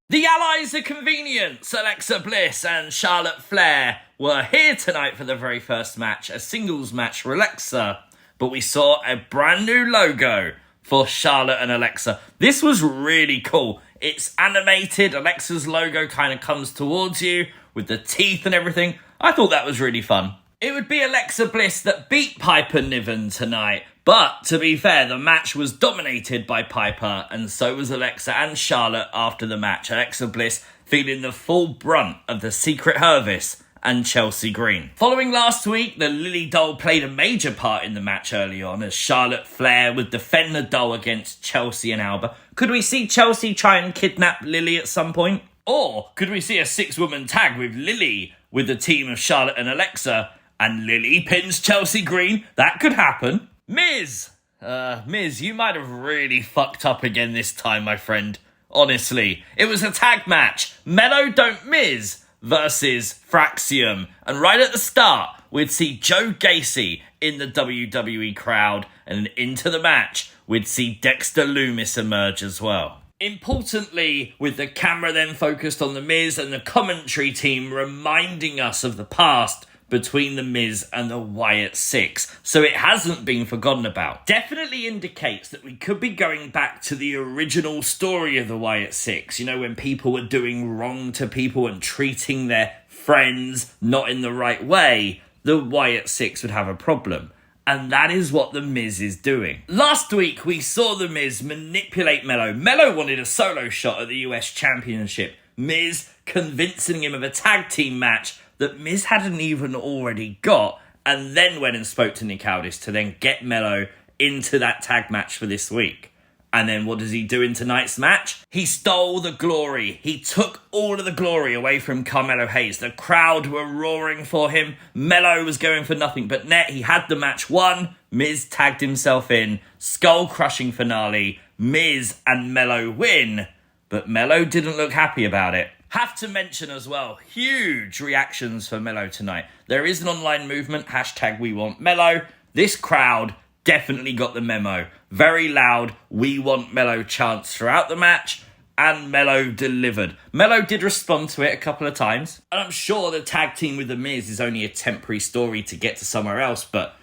The Allies of Convenience, Alexa Bliss and Charlotte Flair, were here tonight for the very first match, a singles match for Alexa, but we saw a brand new logo for Charlotte and Alexa. This was really cool. It's animated, Alexa's logo kind of comes towards you with the teeth and everything. I thought that was really fun. It would be Alexa Bliss that beat Piper Niven tonight, but to be fair, the match was dominated by Piper, and so was Alexa and Charlotte after the match. Alexa Bliss feeling the full brunt of the Secret Hervis and Chelsea Green. Following last week, the Lily doll played a major part in the match early on, as Charlotte Flair would defend the doll against Chelsea and Alba. Could we see Chelsea try and kidnap Lily at some point? Or could we see a 6-woman tag with Lily with the team of Charlotte and Alexa, and Lily pins Chelsea Green? That could happen. Miz, you might have really fucked up again this time, my friend. Honestly, it was a tag match. Melo don't Miz versus Fraxiom. And right at the start, we'd see Joe Gacy in the WWE crowd. And into the match, we'd see Dexter Lumis emerge as well. Importantly, with the camera then focused on the Miz and the commentary team reminding us of the past between the Miz and the Wyatt 6, so it hasn't been forgotten about. Definitely indicates that we could be going back to the original story of the Wyatt 6, you know, when people were doing wrong to people and treating their friends not in the right way. The Wyatt 6 would have a problem. And that is what The Miz is doing. Last week, we saw The Miz manipulate Melo. Melo wanted a solo shot at the US Championship. Miz convincing him of a tag team match that Miz hadn't even already got, and then went and spoke to Nick Aldis to then get Melo into that tag match for this week. And then what does he do in tonight's match? He stole the glory. He took all of the glory away from Carmelo Hayes. The crowd were roaring for him. Melo was going for nothing but net. He had the match won. Miz tagged himself in. Skull-crushing finale. Miz and Melo win. But Melo didn't look happy about it. Have to mention as well, huge reactions for Melo tonight. There is an online movement, hashtag We Want Melo. This crowd definitely got the memo. Very loud, We Want Melo chants throughout the match, and Melo delivered. Melo did respond to it a couple of times, and I'm sure the tag team with The Miz is only a temporary story to get to somewhere else, but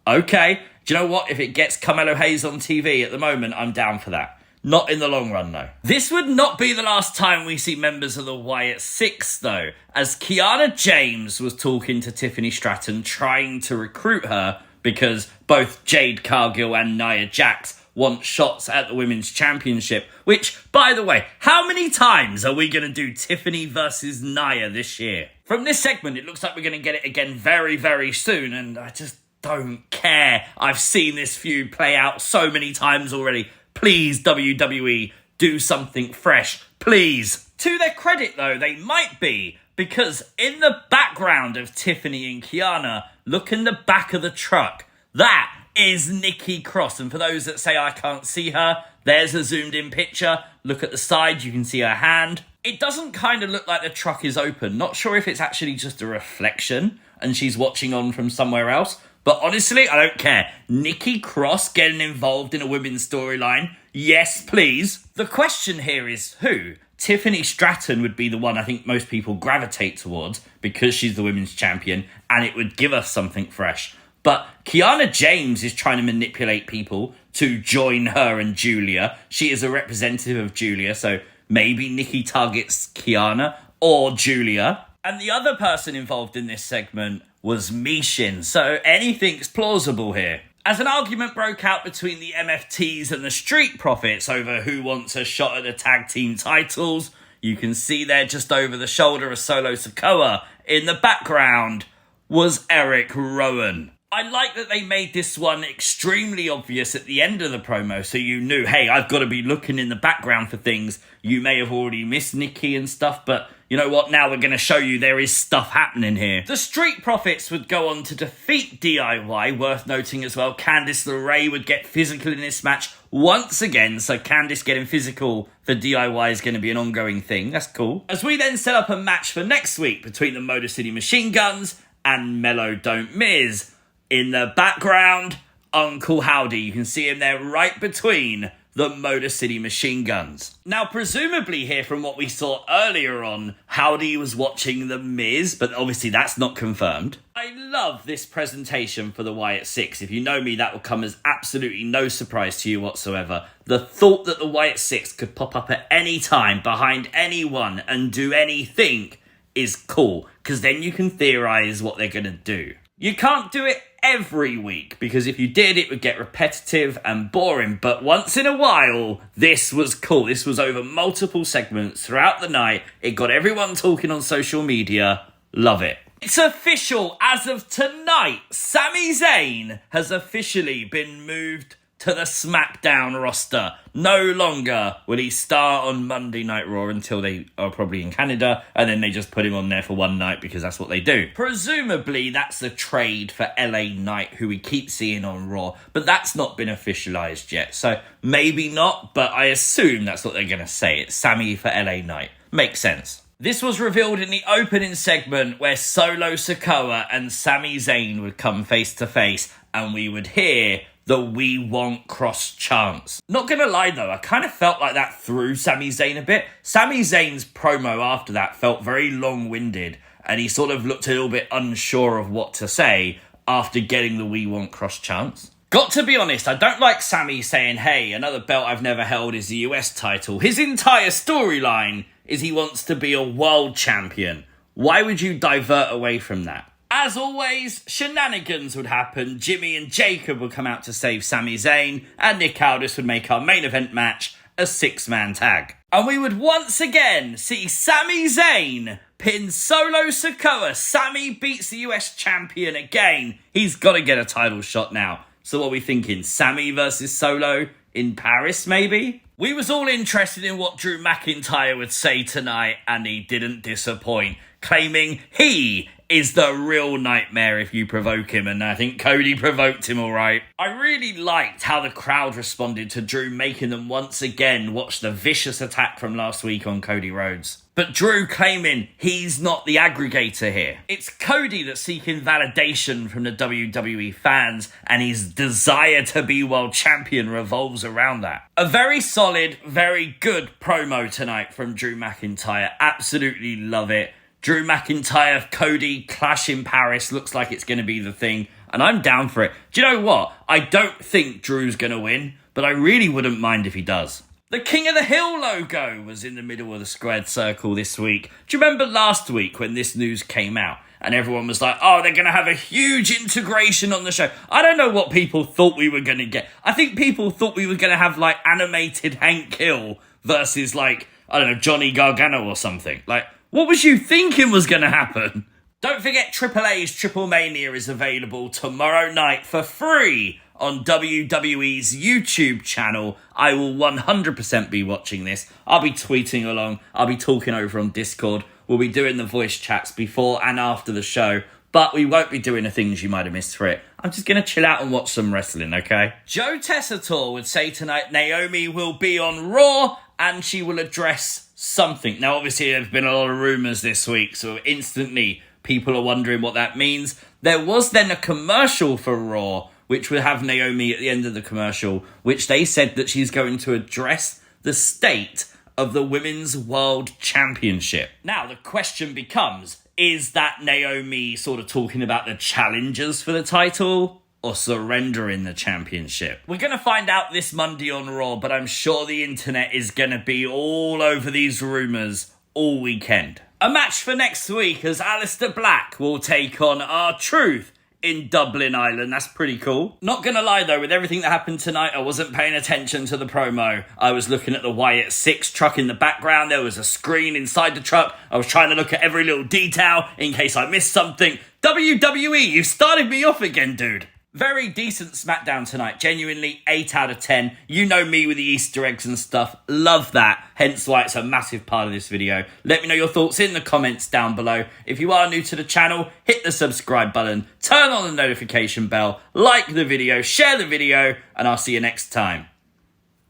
okay. Do you know what? If it gets Carmelo Hayes on TV at the moment, I'm down for that. Not in the long run, though. This would not be the last time we see members of the Wyatt 6, though, as Kiana James was talking to Tiffany Stratton, trying to recruit her, because both Jade Cargill and Nia Jax want shots at the Women's Championship, which, by the way, how many times are we going to do Tiffany versus Nia this year? From this segment, it looks like we're going to get it again very, very soon, and I just don't care. I've seen this feud play out so many times already. Please, WWE, do something fresh. Please. To their credit, though, they might be, because in the background of Tiffany and Kiana, look in the back of the truck. That is Nikki Cross. And for those that say I can't see her, there's a zoomed-in picture. Look at the side, you can see her hand. It doesn't kind of look like the truck is open. Not sure if it's actually just a reflection and she's watching on from somewhere else. But honestly, I don't care. Nikki Cross getting involved in a women's storyline? Yes, please. The question here is who? Tiffany Stratton would be the one I think most people gravitate towards because she's the women's champion and it would give us something fresh. But Kiana James is trying to manipulate people to join her and Julia. She is a representative of Julia, so maybe Nikki targets Kiana or Julia. And the other person involved in this segment was Mishin, so anything's plausible here. As an argument broke out between the MFTs and the Street Profits over who wants a shot at the tag team titles, you can see there just over the shoulder of Solo Sikoa in the background was Erick Rowan. I like that they made this one extremely obvious at the end of the promo, so you knew, hey, I've got to be looking in the background for things. You may have already missed Nikki and stuff, but you know what? Now we're going to show you there is stuff happening here. The Street Profits would go on to defeat DIY. Worth noting as well, Candice LeRae would get physical in this match once again, so Candice getting physical for DIY is going to be an ongoing thing. That's cool. As we then set up a match for next week between the Motor City Machine Guns and Melo Don't Miz. In the background, Uncle Howdy. You can see him there right between the Motor City Machine Guns. Now, presumably here from what we saw earlier on, Howdy was watching The Miz, but obviously that's not confirmed. I love this presentation for the Wyatt 6. If you know me, that will come as absolutely no surprise to you whatsoever. The thought that the Wyatt 6 could pop up at any time behind anyone and do anything is cool, because then you can theorize what they're going to do. You can't do it every week, because if you did, it would get repetitive and boring, but once in a while, this was cool. This was over multiple segments throughout the night. It got everyone talking on social media. Love it. It's official as of tonight. Sami Zayn has officially been moved to the SmackDown roster. No longer will he star on Monday Night Raw until they are probably in Canada, and then they just put him on there for one night because that's what they do. Presumably, that's a trade for LA Knight, who we keep seeing on Raw, but that's not been officialized yet, so maybe not, but I assume that's what they're going to say. It's Sami for LA Knight. Makes sense. This was revealed in the opening segment where Solo Sikoa and Sami Zayn would come face to face, and we would hear the "We Want KROSS" chants. Not gonna lie though, I kind of felt like that threw Sami Zayn a bit. Sami Zayn's promo after that felt very long-winded, and he sort of looked a little bit unsure of what to say after getting the "We Want KROSS" chants. Got to be honest, I don't like Sami saying, hey, another belt I've never held is the US title. His entire storyline is he wants to be a world champion. Why would you divert away from that? As always, shenanigans would happen. Jimmy and Jacob would come out to save Sami Zayn, and Nick Aldis would make our main event match a 6-man tag. And we would once again see Sami Zayn pin Solo Sikoa. Sami beats the US champion again. He's got to get a title shot now. So what are we thinking? Sami versus Solo in Paris, maybe? We was all interested in what Drew McIntyre would say tonight, and he didn't disappoint, claiming he is the real nightmare if you provoke him, and I think Cody provoked him all right. I really liked how the crowd responded to Drew making them once again watch the vicious attack from last week on Cody Rhodes. But Drew claiming he's not the aggregator here. It's Cody that's seeking validation from the WWE fans, and his desire to be world champion revolves around that. A very solid, very good promo tonight from Drew McIntyre. Absolutely love it. Drew McIntyre, Cody, clash in Paris looks like it's going to be the thing, and I'm down for it. Do you know what? I don't think Drew's going to win, but I really wouldn't mind if he does. The King of the Hill logo was in the middle of the squared circle this week. Do you remember last week when this news came out? And everyone was like, oh, they're going to have a huge integration on the show. I don't know what people thought we were going to get. I think people thought we were going to have, like, animated Hank Hill versus, like, I don't know, Johnny Gargano or something. Like, what was you thinking was going to happen? Don't forget AAA's Triple Mania is available tomorrow night for free on WWE's YouTube channel. I will 100% be watching this. I'll be tweeting along. I'll be talking over on Discord. We'll be doing the voice chats before and after the show, but we won't be doing the things you might have missed for it. I'm just going to chill out and watch some wrestling, okay? Joe Tessitore would say tonight Naomi will be on Raw and she will address something. Now, obviously, there's been a lot of rumours this week, so instantly people are wondering what that means. There was then a commercial for Raw, which would have Naomi at the end of the commercial, which they said that she's going to address the state of the Women's World Championship. Now, the question becomes, is that Naomi sort of talking about the challengers for the title or surrendering the championship? We're going to find out this Monday on Raw, but I'm sure the internet is going to be all over these rumours all weekend. A match for next week as Aleister Black will take on R-Truth in Dublin, Ireland. That's pretty cool. Not gonna lie though, with everything that happened tonight, I wasn't paying attention to the promo. I was looking at the Wyatt 6 truck in the background. There was a screen inside the truck. I was trying to look at every little detail in case I missed something. WWE, you started me off again, dude. Very decent SmackDown tonight. Genuinely 8 out of 10. You know me with the Easter eggs and stuff. Love that. Hence why it's a massive part of this video. Let me know your thoughts in the comments down below. If you are new to the channel, hit the subscribe button. Turn on the notification bell. Like the video. Share the video. And I'll see you next time.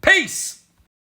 Peace!